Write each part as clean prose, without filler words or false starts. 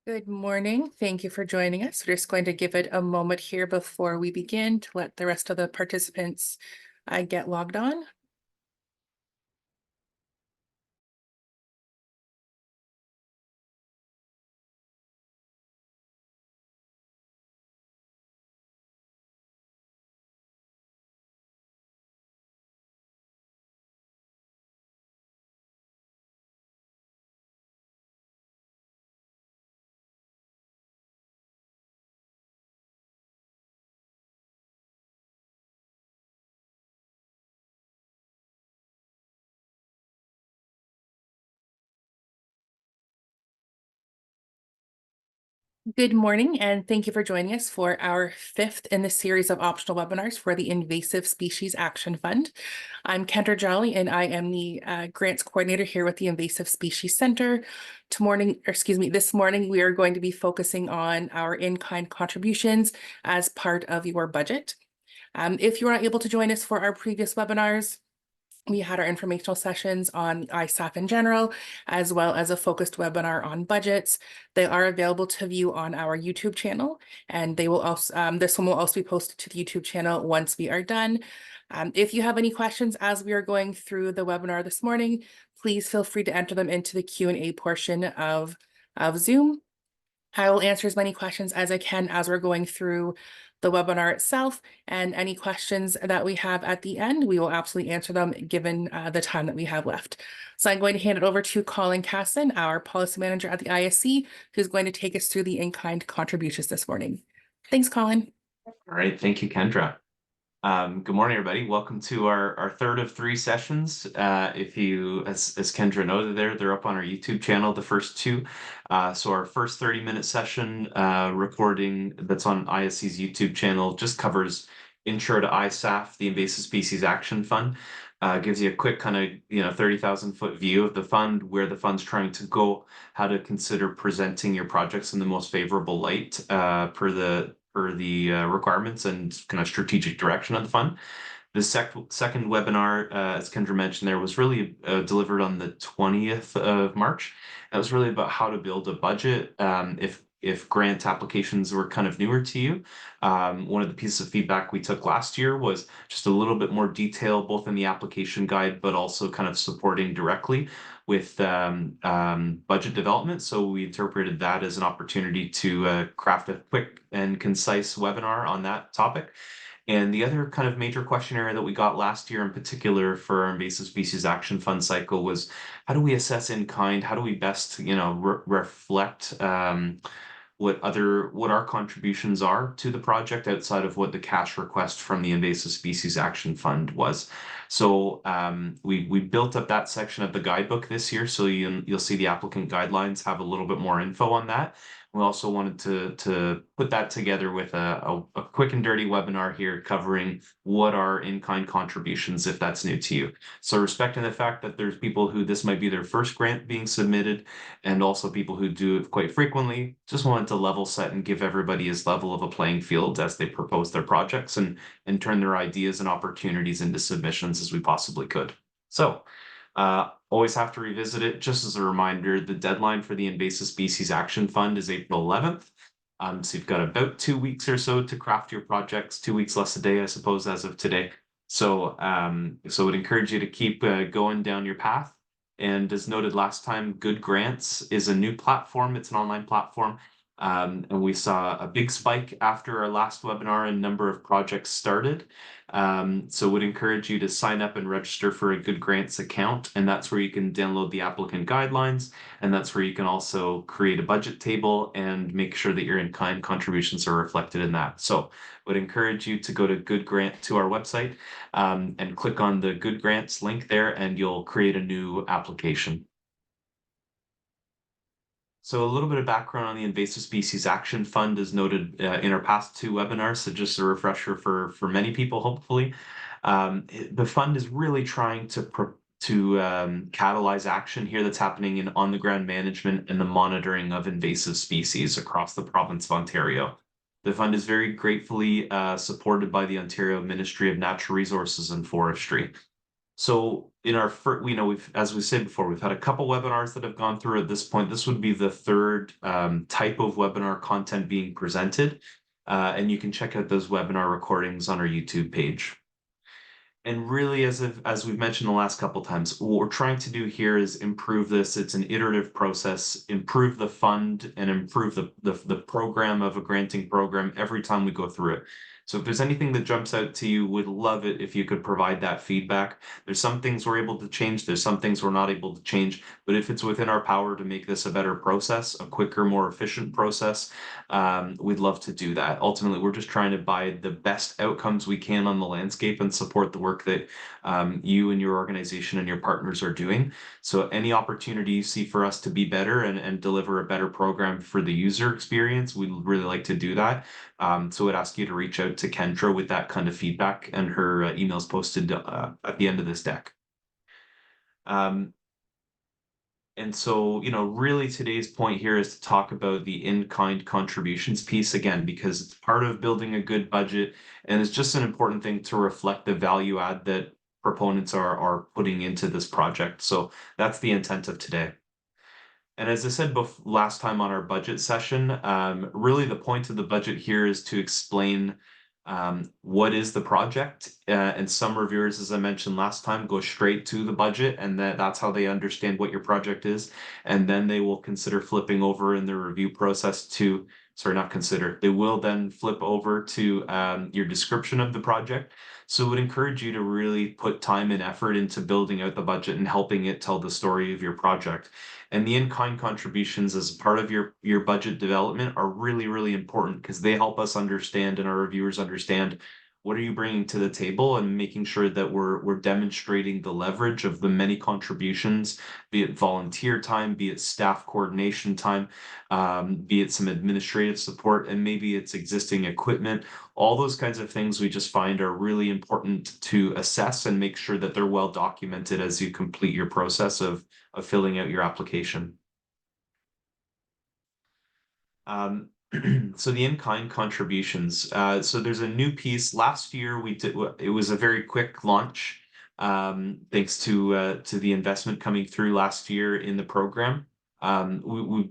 Good morning. Thank you for joining us. We're just going to give it a moment here before we begin to let the rest of the participants get logged on. Good morning, and thank you for joining us for our fifth in the series of optional webinars for the Invasive Species Action Fund. I'm Kendra Jolly, and I am the grants coordinator here with the Invasive Species Center. This morning we are going to be focusing on our in-kind contributions as part of your budget. If you are not able to join us for our previous webinars, we had our informational sessions on ISAF in general, as well as a focused webinar on budgets. They are available to view on our YouTube channel, and they will also this one will also be posted to the YouTube channel once we are done. If you have any questions as we are going through the webinar this morning, please feel free to enter them into the Q&A portion of Zoom. I will answer as many questions as I can as we're going through the webinar itself, and any questions that we have at the end, we will absolutely answer them given the time that we have left. So I'm going to hand it over to Colin Casson, our policy manager at the ISC, who's going to take us through the in-kind contributions this morning. Thanks, Colin. All right, thank you, Kendra. Good morning, everybody. Welcome to our third of three sessions. If you, as Kendra noted they're up on our YouTube channel, the first two. So our first 30-minute session recording that's on ISC's YouTube channel just covers intro to ISAF, the Invasive Species Action Fund. Gives you a quick kind of 30,000-foot view of the fund, where the fund's trying to go, how to consider presenting your projects in the most favorable light per the requirements and kind of strategic direction of the fund. The second webinar, as Kendra mentioned there, was really delivered on the 20th of March. That was really about how to build a budget if grant applications were kind of newer to you. One of the pieces of feedback we took last year was just a little bit more detail, both in the application guide, but also kind of supporting directly with budget development. So we interpreted that as an opportunity to craft a quick and concise webinar on that topic. And the other kind of major question area that we got last year in particular for our Invasive Species Action Fund cycle was, how do we assess in kind? How do we best, reflect what our contributions are to the project outside of what the cash request from the Invasive Species Action Fund was? So we built up that section of the guidebook this year, so you'll see the applicant guidelines have a little bit more info on that. We also wanted to put that together with a quick and dirty webinar here covering what are in-kind contributions, if that's new to you. So respecting the fact that there's people who this might be their first grant being submitted, and also people who do it quite frequently, just wanted to level set and give everybody his level of a playing field as they propose their projects and turn their ideas and opportunities into submissions as we possibly could. So always have to revisit it. Just as a reminder, the deadline for the Invasive Species Action Fund is April 11th. So you've got about 2 weeks or so to craft your projects, 2 weeks less a day, I suppose, as of today. So so I would encourage you to keep going down your path. And as noted last time, Good Grants is a new platform. It's an online platform. And we saw a big spike after our last webinar and number of projects started. So would encourage you to sign up and register for a Good Grants account, and that's where you can download the applicant guidelines, and that's where you can also create a budget table and make sure that your in-kind contributions are reflected in that. So would encourage you to go to our website and click on the Good Grants link there, and you'll create a new application. So a little bit of background on the Invasive Species Action Fund is noted in our past two webinars, so just a refresher for many people, hopefully. The fund is really trying to catalyze action here that's happening in on-the-ground management and the monitoring of invasive species across the province of Ontario. The fund is very gratefully supported by the Ontario Ministry of Natural Resources and Forestry. So in our first, as we said before, we've had a couple webinars that have gone through at this point. This would be the third type of webinar content being presented. And you can check out those webinar recordings on our YouTube page. And really, as we've mentioned the last couple times, what we're trying to do here is improve this. It's an iterative process, improve the fund and improve the program of a granting program every time we go through it. So if there's anything that jumps out to you, would love it if you could provide that feedback. There's some things we're able to change, there's some things we're not able to change, but if it's within our power to make this a better process, a quicker, more efficient process, we'd love to do that. Ultimately, we're just trying to buy the best outcomes we can on the landscape and support the work that you and your organization and your partners are doing. So any opportunity you see for us to be better and deliver a better program for the user experience, we'd really like to do that. So I'd ask you to reach out to Kendra with that kind of feedback, and her email's posted at the end of this deck. And so, really today's point here is to talk about the in-kind contributions piece again, because it's part of building a good budget, and it's just an important thing to reflect the value add that proponents are putting into this project. So that's the intent of today. And as I said last time on our budget session, really the point of the budget here is to explain what is the project. And some reviewers, as I mentioned last time, go straight to the budget, and that's how they understand what your project is. And then they will consider flipping over in the review process to, sorry, not consider, they will then flip over to your description of the project. So it would encourage you to really put time and effort into building out the budget and helping it tell the story of your project. And the in-kind contributions as part of your budget development are really, really important, because they help us understand and our reviewers understand what are you bringing to the table, and making sure that we're demonstrating the leverage of the many contributions, be it volunteer time, be it staff coordination time, be it some administrative support, and maybe it's existing equipment. All those kinds of things we just find are really important to assess and make sure that they're well documented as you complete your process of filling out your application. So the in-kind contributions. So there's a new piece. Last year we did, it was a very quick launch, thanks to the investment coming through last year in the program. We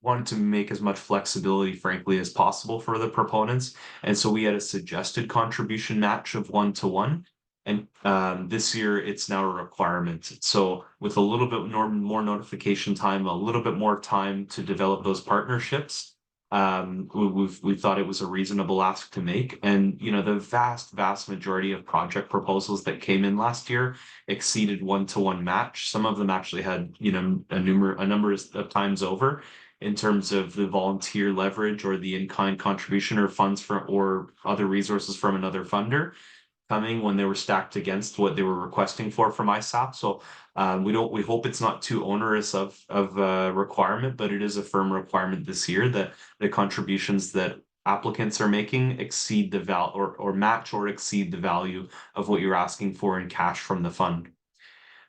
wanted to make as much flexibility, frankly, as possible for the proponents. And so we had a suggested contribution match of 1-to-1. And this year it's now a requirement. So with a little bit more notification time, a little bit more time to develop those partnerships, we thought it was a reasonable ask to make. And the vast majority of project proposals that came in last year exceeded 1-to-1 match. Some of them actually had a number of times over, in terms of the volunteer leverage or the in-kind contribution or funds from or other resources from another funder coming when they were stacked against what they were requesting from ISAP. So we hope it's not too onerous of requirement, but it is a firm requirement this year that the contributions that applicants are making exceed the value or match or exceed the value of what you're asking for in cash from the fund.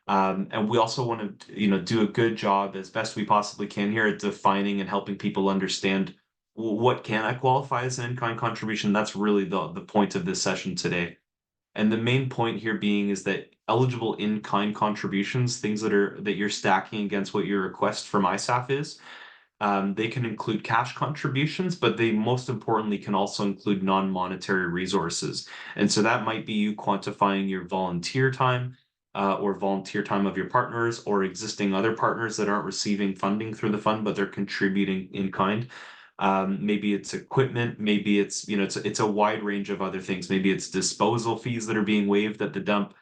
And we also want to, do a good job as best we possibly can here at defining and helping people understand what can I qualify as an in-kind contribution. That's really the point of this session today. And the main point here being is that eligible in-kind contributions, things that you're stacking against what your request from ISAF is, they can include cash contributions, but they most importantly can also include non-monetary resources. And so that might be you quantifying your volunteer time, or volunteer time of your partners or existing other partners that aren't receiving funding through the fund, but they're contributing in kind. Maybe it's equipment, maybe it's, it's a wide range of other things. Maybe it's disposal fees that are being waived at the dump,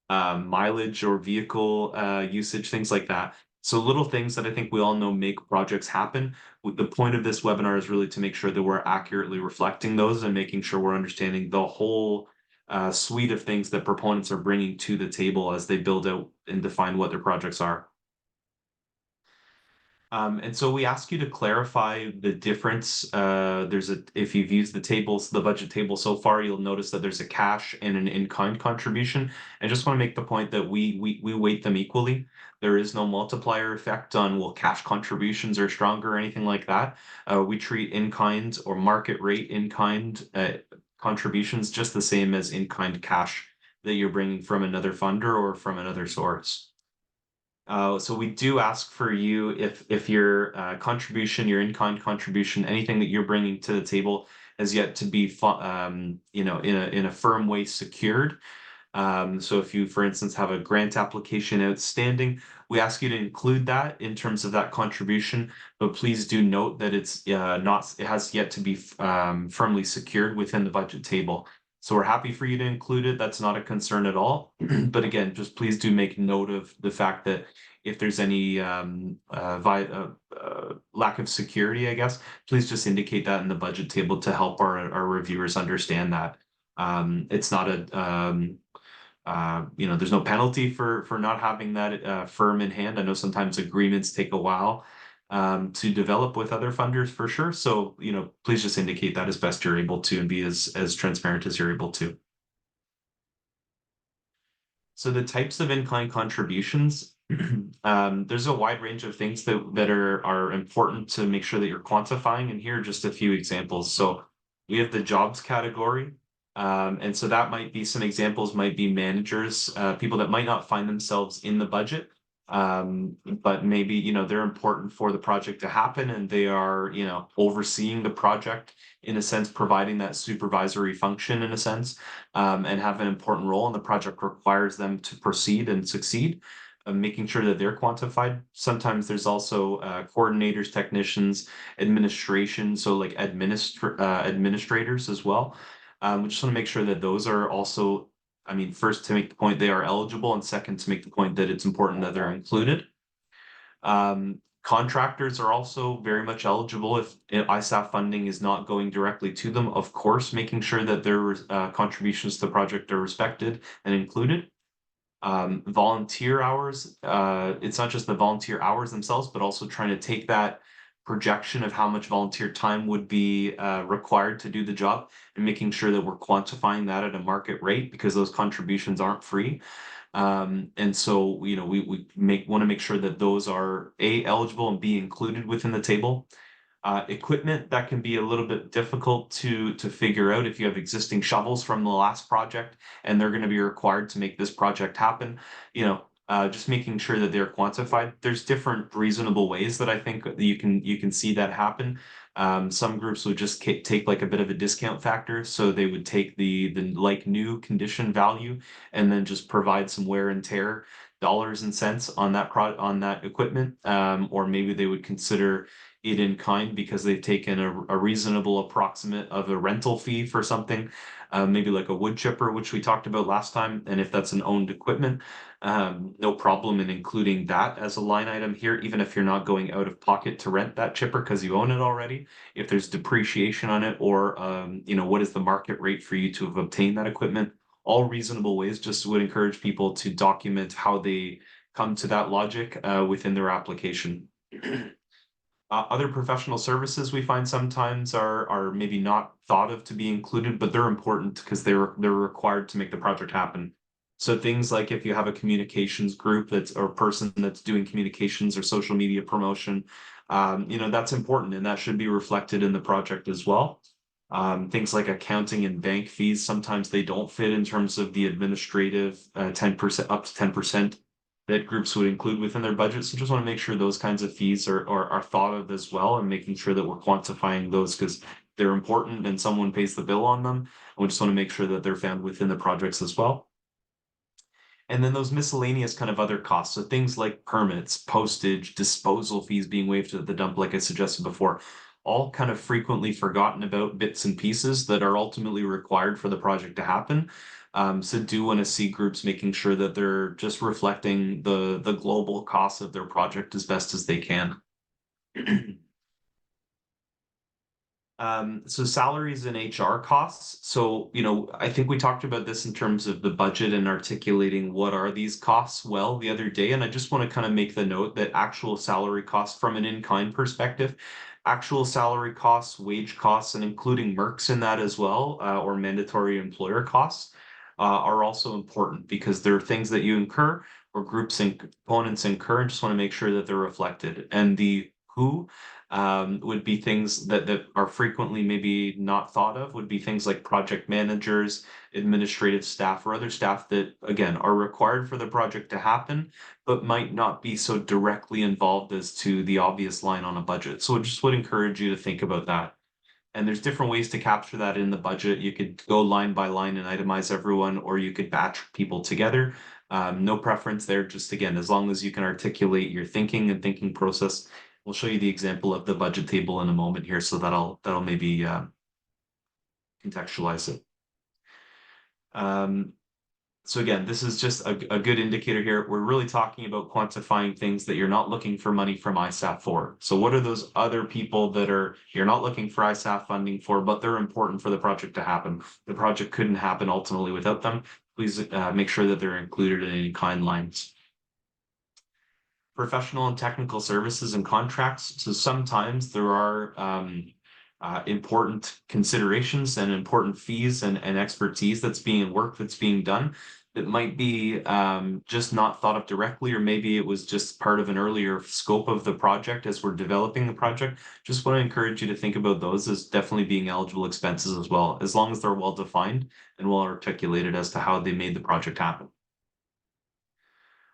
mileage or vehicle usage, things like that. So little things that I think we all know make projects happen. The point of this webinar is really to make sure that we're accurately reflecting those and making sure we're understanding the whole suite of things that proponents are bringing to the table as they build out and define what their projects are. And so we ask you to clarify the difference. If you've used the budget table so far, you'll notice that there's a cash and an in-kind contribution. I just want to make the point that we weight them equally. There is no multiplier effect on, well, cash contributions are stronger or anything like that. We treat in-kind or market rate in-kind contributions just the same as in-kind cash that you're bringing from another funder or from another source. So we do ask for you if your contribution, your in-kind contribution, anything that you're bringing to the table has yet to be, you know, in a firm way secured. So if you, for instance, have a grant application outstanding, we ask you to include that in terms of that contribution, but please do note that it's not, it has yet to be firmly secured within the budget table. So we're happy for you to include it. That's not a concern at all. But again, just please do make note of the fact that if there's any lack of security, I guess, please just indicate that in the budget table to help our reviewers understand that. It's not a you know, there's no penalty for not having that firm in hand. I know sometimes agreements take a while to develop with other funders for sure. So, you know, please just indicate that as best you're able to and be as transparent as you're able to. So the types of in-kind contributions, there's a wide range of things that are important to make sure that you're quantifying. And here are just a few examples. So we have the jobs category. And so that might be some examples, might be managers, people that might not find themselves in the budget. But maybe, you know, they're important for the project to happen and they are, you know, overseeing the project in a sense, providing that supervisory function in a sense, and have an important role and the project requires them to proceed and succeed. Making sure that they're quantified. Sometimes there's also coordinators, technicians, administration, so like administrators as well. We just want to make sure that those are also, I mean, first to make the point they are eligible, and second to make the point that it's important that they're included. Contractors are also very much eligible if ISAF funding is not going directly to them. Of course, making sure that their contributions to the project are respected and included. Volunteer hours, it's not just the volunteer hours themselves, but also trying to take that projection of how much volunteer time would be required to do the job and making sure that we're quantifying that at a market rate because those contributions aren't free. And so, you know, we want to make sure that those are A, eligible and B, included within the table. Equipment that can be a little bit difficult to figure out if you have existing shovels from the last project and they're going to be required to make this project happen. You know, just making sure that they're quantified. There's different reasonable ways that I think you can see that happen. Some groups would just take like a bit of a discount factor, so they would take the like new condition value and then just provide some wear and tear dollars and cents on that equipment, or maybe they would consider it in kind because they've taken a reasonable approximate of a rental fee for something, maybe like a wood chipper, which we talked about last time. And if that's an owned equipment, no problem in including that as a line item here, even if you're not going out of pocket to rent that chipper because you own it already. If there's depreciation on it, or you know, what is the market rate for you to have obtained that equipment? All reasonable ways. Just would encourage people to document how they come to that logic within their application. Other professional services we find sometimes are maybe not thought of to be included, but they're important because they're required to make the project happen. So things like if you have a communications group that's or person that's doing communications or social media promotion, you know, that's important and that should be reflected in the project as well. Things like accounting and bank fees, sometimes they don't fit in terms of the administrative 10% up to 10% that groups would include within their budget. So just want to make sure those kinds of fees are thought of as well and making sure that we're quantifying those because they're important and someone pays the bill on them. And we just want to make sure that they're found within the projects as well. And then those miscellaneous kind of other costs. So things like permits, postage, disposal fees being waived at the dump, like I suggested before, all kind of frequently forgotten about bits and pieces that are ultimately required for the project to happen. So do want to see groups making sure that they're just reflecting the global costs of their project as best as they can. So salaries and HR costs. So, you know, I think we talked about this in terms of the budget and articulating what are these costs well the other day. And I just want to kind of make the note that actual salary costs from an in-kind perspective, actual salary costs, wage costs, and including mercs in that as well, or mandatory employer costs, are also important because there are things that you incur or groups and components incur and just want to make sure that they're reflected. And the who would be things that are frequently maybe not thought of, would be things like project managers, administrative staff, or other staff that, again, are required for the project to happen, but might not be so directly involved as to the obvious line on a budget. So I just would encourage you to think about that. And there's different ways to capture that in the budget. You could go line by line and itemize everyone, or you could batch people together. No preference there, just again, as long as you can articulate your thinking and thinking process. We'll show you the example of the budget table in a moment here, so that'll maybe contextualize it. So again, this is just a good indicator here. We're really talking about quantifying things that you're not looking for money from ISAF for. So what are those other people that you're not looking for ISAF funding for, but they're important for the project to happen? The project couldn't happen ultimately without them. Please make sure that they're included in any kind lines. Professional and technical services and contracts. So sometimes there are important considerations and important fees and expertise that's being done that might be just not thought of directly, or maybe it was just part of an earlier scope of the project as we're developing the project. Just want to encourage you to think about those as definitely being eligible expenses as well, as long as they're well defined and well articulated as to how they made the project happen.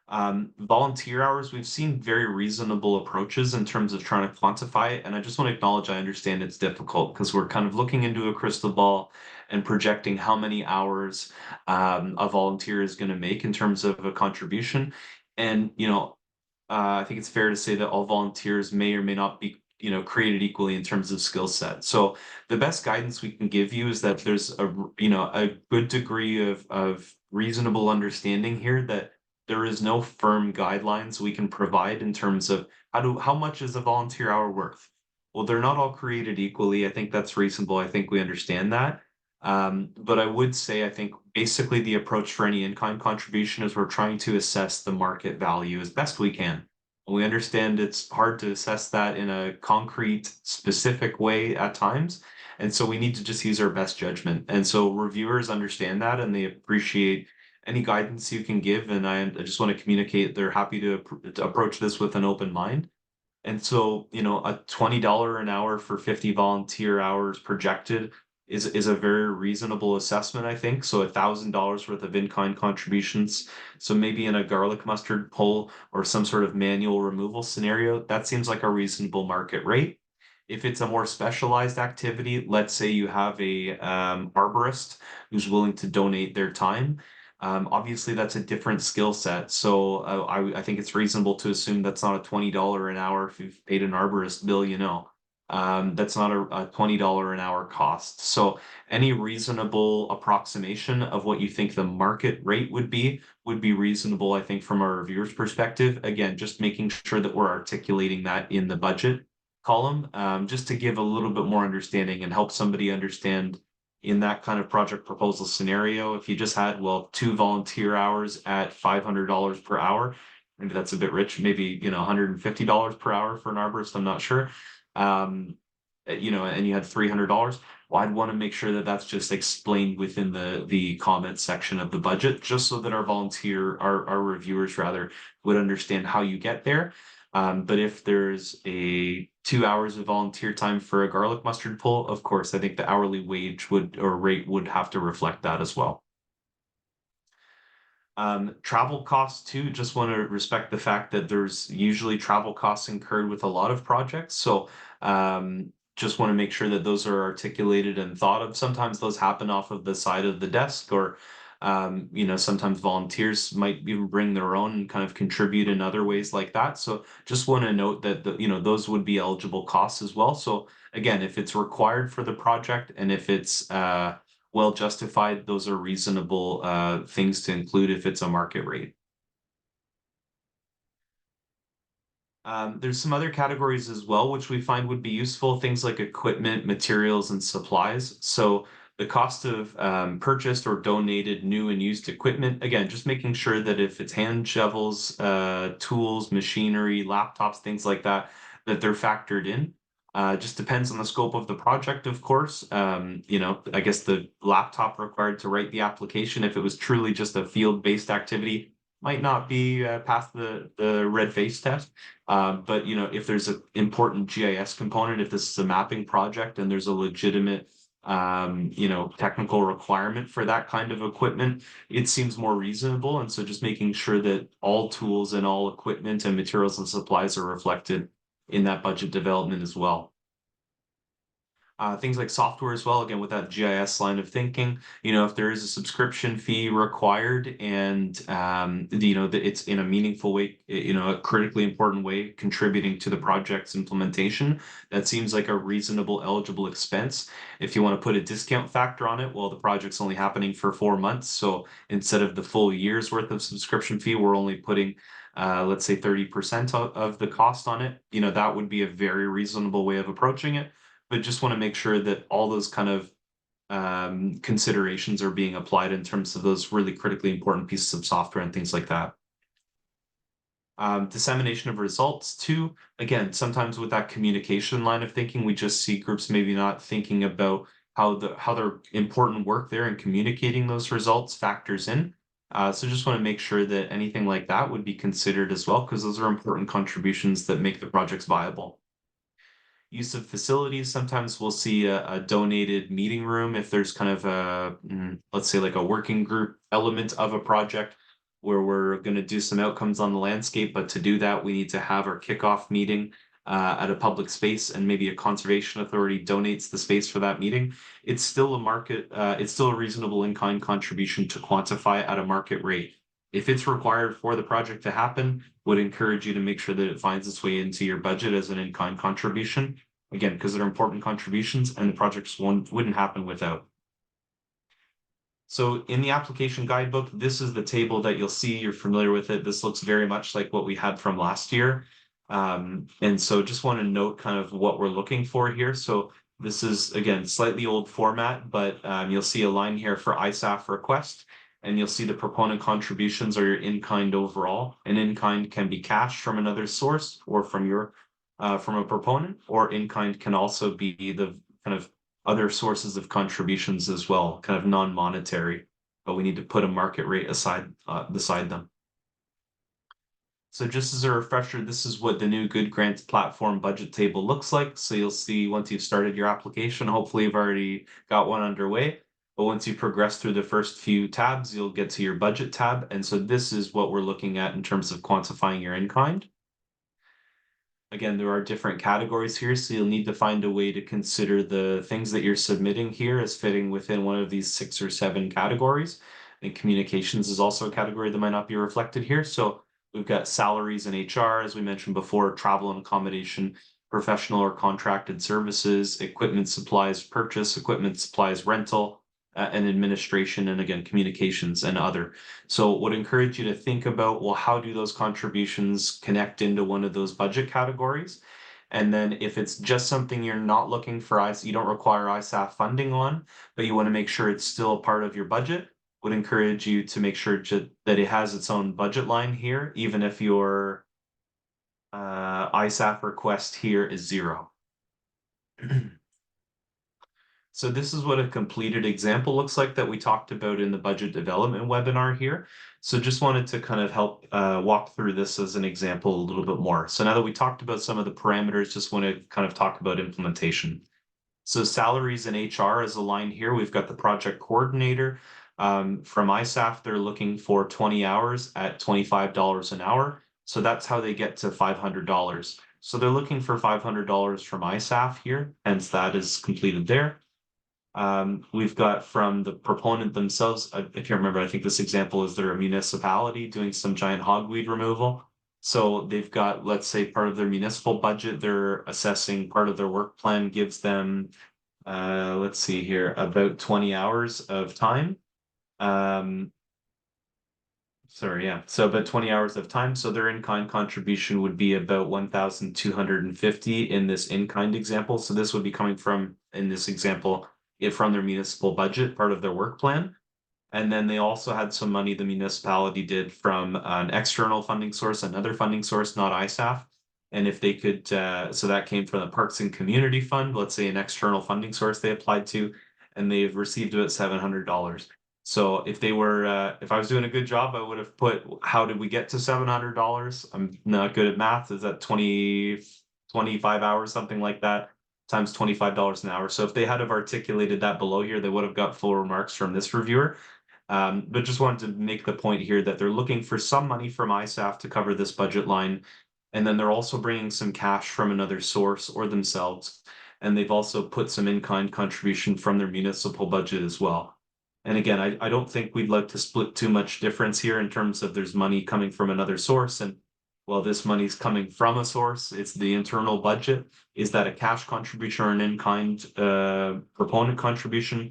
Volunteer hours, we've seen very reasonable approaches in terms of trying to quantify it. And I just want to acknowledge, I understand it's difficult because we're kind of looking into a crystal ball and projecting how many hours a volunteer is going to make in terms of a contribution. And, I think it's fair to say that all volunteers may or may not be created equally in terms of skill set. So the best guidance we can give you is that there's a good degree of reasonable understanding here, that there is no firm guidelines we can provide in terms of how much is a volunteer hour worth. Well, they're not all created equally. I think that's reasonable. I think we understand that. But I would say, I think basically the approach for any in-kind contribution is we're trying to assess the market value as best we can. We understand it's hard to assess that in a concrete, specific way at times. And so we need to just use our best judgment. And so reviewers understand that, and they appreciate any guidance you can give. And I just want to communicate they're happy to approach this with an open mind. And so, a $20 an hour for 50 volunteer hours projected is a very reasonable assessment, I think. So $1,000 worth of in-kind contributions. So maybe in a garlic mustard pull or some sort of manual removal scenario, that seems like a reasonable market rate. If it's a more specialized activity, let's say you have a arborist who's willing to donate their time. Obviously, that's a different skill set. So I think it's reasonable to assume that's not a $20 an hour if you've paid an arborist bill, that's not a $20 an hour cost. So any reasonable approximation of what you think the market rate would be reasonable, I think, from our reviewer's perspective. Again, just making sure that we're articulating that in the budget column, just to give a little bit more understanding and help somebody understand in that kind of project proposal scenario. If you just had, 2 volunteer hours at $500 per hour, maybe that's a bit rich, maybe, $150 per hour for an arborist, I'm not sure. And you had $300. Well, I'd want to make sure that that's just explained within the comment section of the budget, just so that our reviewers rather would understand how you get there. But if there's 2 hours of volunteer time for a garlic mustard pull, of course, I think the hourly wage rate would have to reflect that as well. Travel costs too, just want to respect the fact that there's usually travel costs incurred with a lot of projects. So just want to make sure that those are articulated and thought of. Sometimes those happen off of the side of the desk, or sometimes volunteers might even bring their own and kind of contribute in other ways like that. So just want to note that those would be eligible costs as well. So again, if it's required for the project and if it's well justified, those are reasonable things to include if it's a market rate. There's some other categories as well, which we find would be useful, things like equipment, materials, and supplies. So the cost of purchased or donated new and used equipment, again, just making sure that if it's hand shovels, tools, machinery, laptops, things like that, that they're factored in. Just depends on the scope of the project, of course. I guess the laptop required to write the application, if it was truly just a field-based activity, might not be past the red face test. But if there's an important GIS component, if this is a mapping project and there's a legitimate technical requirement for that kind of equipment, it seems more reasonable. And so just making sure that all tools and all equipment and materials and supplies are reflected in that budget development as well. Things like software as well, again, with that GIS line of thinking, if there is a subscription fee required and, that it's in a meaningful way, a critically important way contributing to the project's implementation, that seems like a reasonable eligible expense. If you want to put a discount factor on it, well, the project's only happening for 4 months. So instead of the full year's worth of subscription fee, we're only putting let's say 30% of the cost on it. That would be a very reasonable way of approaching it. But just want to make sure that all those kind of considerations are being applied in terms of those really critically important pieces of software and things like that. Dissemination of results too. Again, sometimes with that communication line of thinking, we just see groups maybe not thinking about how their important work there and communicating those results factors in. So just want to make sure that anything like that would be considered as well, because those are important contributions that make the projects viable. Use of facilities, sometimes we'll see a donated meeting room if there's kind of let's say like a working group element of a project where we're going to do some outcomes on the landscape, but to do that we need to have our kickoff meeting at a public space, and maybe a conservation authority donates the space for that meeting. It's still it's still a reasonable in-kind contribution to quantify at a market rate. If it's required for the project to happen, would encourage you to make sure that it finds its way into your budget as an in-kind contribution. Again, because they're important contributions and the projects wouldn't happen without. So in the application guidebook, this is the table that you'll see. You're familiar with it. This looks very much like what we had from last year. And so just want to note kind of what we're looking for here. So this is, again, slightly old format, but you'll see a line here for ISAF request. And you'll see the proponent contributions are your in-kind overall. And in-kind can be cash from another source or from a proponent, or in-kind can also be the kind of other sources of contributions as well, kind of non-monetary, but we need to put a market rate beside them. So just as a refresher, this is what the new Good Grants platform budget table looks like. So you'll see once you've started your application, hopefully you've already got one underway. But once you progress through the first few tabs, you'll get to your budget tab. And so this is what we're looking at in terms of quantifying your in-kind. Again, there are different categories here, so you'll need to find a way to consider the things that you're submitting here as fitting within one of these 6 or 7 categories. And communications is also a category that might not be reflected here. So we've got salaries and HR, as we mentioned before, travel and accommodation, professional or contracted services, equipment supplies purchase, equipment supplies rental, and administration, and again, communications and other. So would encourage you to think about, well, how do those contributions connect into one of those budget categories? And then if it's just something you're not looking for, you don't require ISAF funding on, but you want to make sure it's still a part of your budget, would encourage you to make sure that it has its own budget line here, even if your ISAF request here is 0. So this is what a completed example looks like that we talked about in the budget development webinar here. So just wanted to kind of help walk through this as an example a little bit more. So now that we talked about some of the parameters, just want to kind of talk about implementation. So salaries and HR is aligned here. We've got the project coordinator. From ISAF, they're looking for 20 hours at $25 an hour. So that's how they get to $500. So they're looking for $500 from ISAF here, hence that is completed there. We've got from the proponent themselves, if you remember, I think this example is they're a municipality doing some giant hogweed removal. So they've got, let's say, part of their municipal budget, they're assessing part of their work plan gives them, let's see here, about 20 hours of time. So about 20 hours of time. So their in-kind contribution would be about 1,250 in this in-kind example. So this would be coming from, in this example, from their municipal budget, part of their work plan. And then they also had some money the municipality did from an external funding source, another funding source, not ISAF. And if they could, so that came from the Parks and Community Fund, let's say an external funding source they applied to, and they've received about $700. So if they were, if I was doing a good job, I would have put, how did we get to $700? I'm not good at math. Is that 25 hours, something like that, times $25 an hour? So if they had have articulated that below here, they would have got full remarks from this reviewer. But just wanted to make the point here that they're looking for some money from ISAF to cover this budget line. And then they're also bringing some cash from another source or themselves. And they've also put some in-kind contribution from their municipal budget as well. And again, I don't think we'd like to split too much difference here in terms of there's money coming from another source. And well, this money's coming from a source, it's the internal budget. Is that a cash contribution or an in-kind proponent contribution?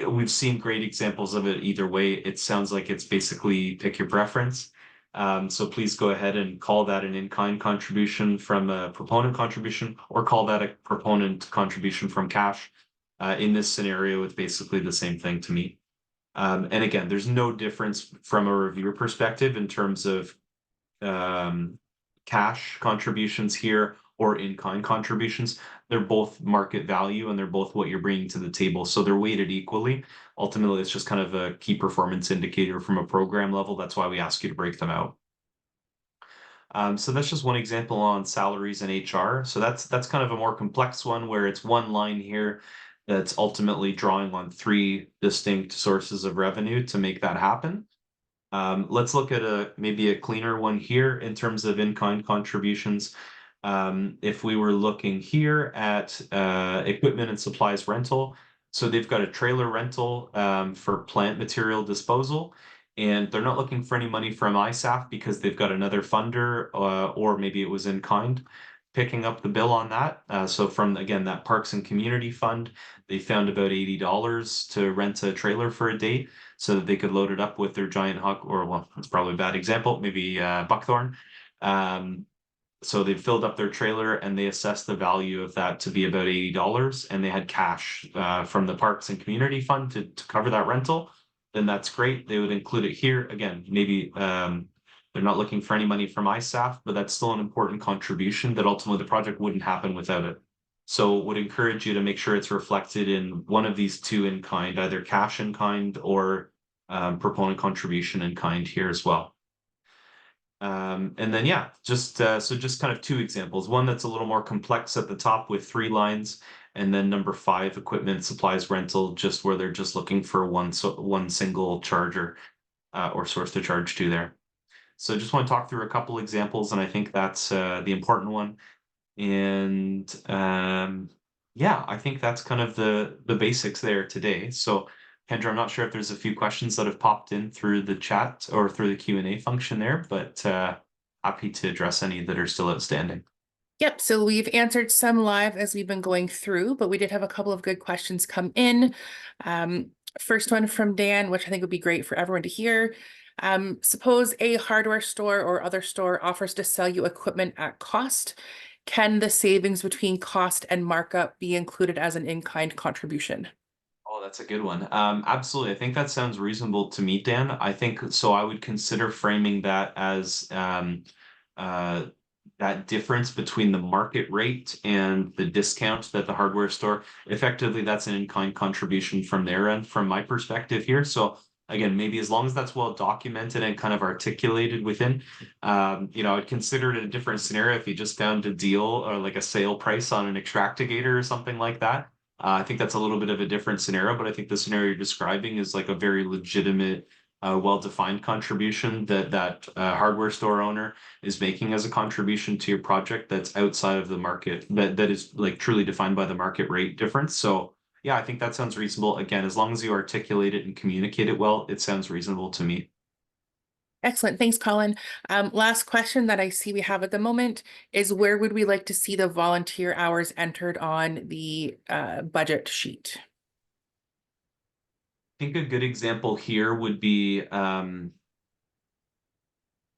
We've seen great examples of it either way. It sounds like it's basically pick your preference. So please go ahead and call that an in-kind contribution from a proponent contribution, or call that a proponent contribution from cash. In this scenario, it's basically the same thing to me. And again, there's no difference from a reviewer perspective in terms of cash contributions here or in-kind contributions. They're both market value and they're both what you're bringing to the table. So they're weighted equally. Ultimately, it's just kind of a key performance indicator from a program level. That's why we ask you to break them out. So that's just one example on salaries and HR. So that's kind of a more complex one where it's one line here that's ultimately drawing on three distinct sources of revenue to make that happen. Let's look at maybe a cleaner one here in terms of in-kind contributions. If we were looking here at equipment and supplies rental, so they've got a trailer rental for plant material disposal, and they're not looking for any money from ISAF because they've got another funder, or maybe it was in kind picking up the bill on that. So from, again, that Parks and Community Fund, they found about $80 to rent a trailer for a day so that they could load it up with their giant hawk, or well, that's probably a bad example, maybe buckthorn. So they filled up their trailer and they assessed the value of that to be about $80, and they had cash from the Parks and Community Fund to cover that rental. Then that's great. They would include it here. Again, maybe they're not looking for any money from ISAF, but that's still an important contribution that ultimately the project wouldn't happen without it. So would encourage you to make sure it's reflected in one of these two in kind, either cash in kind or proponent contribution in kind here as well. And then, yeah, just kind of two examples. One that's a little more complex at the top with 3 lines, and then number 5, equipment supplies rental, just where they're just looking for one single charger or source to charge to there. So just want to talk through a couple examples, and I think that's the important one. And yeah, I think that's kind of the basics there today. So Kendra, I'm not sure if there's a few questions that have popped in through the chat or through the Q&A function there, but happy to address any that are still outstanding. Yep, so we've answered some live as we've been going through, but we did have a couple of good questions come in. First one from Dan, which I think would be great for everyone to hear. Suppose a hardware store or other store offers to sell you equipment at cost. Can the savings between cost and markup be included as an in-kind contribution? Oh, that's a good one. Absolutely. I think that sounds reasonable to me, Dan. I think so. I would consider framing that as that difference between the market rate and the discount that the hardware store, effectively, that's an in-kind contribution from their end, from my perspective here. So again, maybe as long as that's well documented and kind of articulated within, I'd consider it a different scenario if you just found a deal or like a sale price on an Extractigator or something like that. I think that's a little bit of a different scenario, but I think the scenario you're describing is like a very legitimate, well-defined contribution that hardware store owner is making as a contribution to your project that's outside of the market, that is like truly defined by the market rate difference. So yeah, I think that sounds reasonable. Again, as long as you articulate it and communicate it well, it sounds reasonable to me. Excellent. Thanks, Colin. Last question that I see we have at the moment is, where would we like to see the volunteer hours entered on the budget sheet? I think a good example here would be, so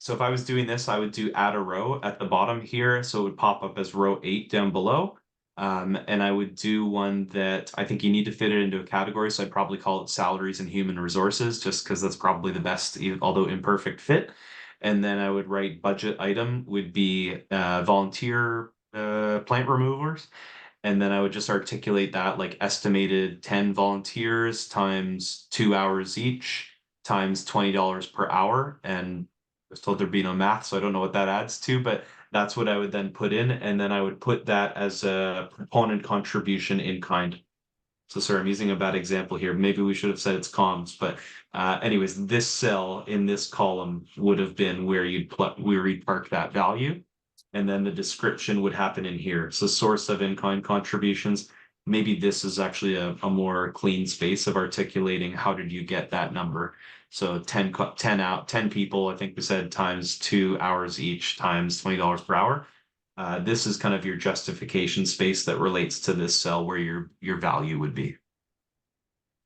if I was doing this, I would do add a row at the bottom here. So it would pop up as row 8 down below. And I would do one that I think you need to fit it into a category. So I'd probably call it salaries and human resources, just because that's probably the best, although imperfect fit. And then I would write budget item would be volunteer plant removers. And then I would just articulate that like estimated 10 volunteers times 2 hours each times $20 per hour. And I was told there'd be no math, so I don't know what that adds to, but that's what I would then put in. And then I would put that as a proponent contribution in kind. So sorry, I'm using a bad example here. Maybe we should have said it's comms, but anyways, this cell in this column would have been where you'd park that value. And then the description would happen in here. So source of in-kind contributions. Maybe this is actually a more clean space of articulating how did you get that number. So 10 people, I think we said, times 2 hours each times $20 per hour. This is kind of your justification space that relates to this cell where your value would be.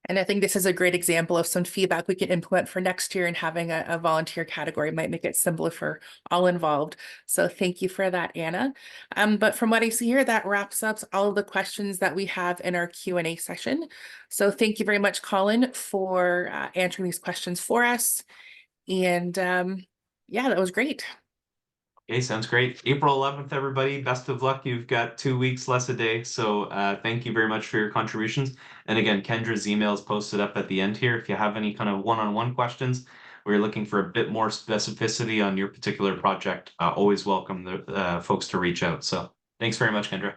And I think this is a great example of some feedback we can implement for next year, and having a volunteer category might make it simpler for all involved. So thank you for that, Anna. But from what I see here, that wraps up all of the questions that we have in our Q&A session. So thank you very much, Colin, for answering these questions for us. And yeah, that was great. Okay, sounds great. April 11th, everybody. Best of luck. You've got 2 weeks less a day. So thank you very much for your contributions. And again, Kendra's email is posted up at the end here. If you have any kind of one-on-one questions, or you're looking for a bit more specificity on your particular project, always welcome the folks to reach out. So thanks very much, Kendra.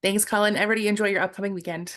Thanks, Colin. Everybody enjoy your upcoming weekend.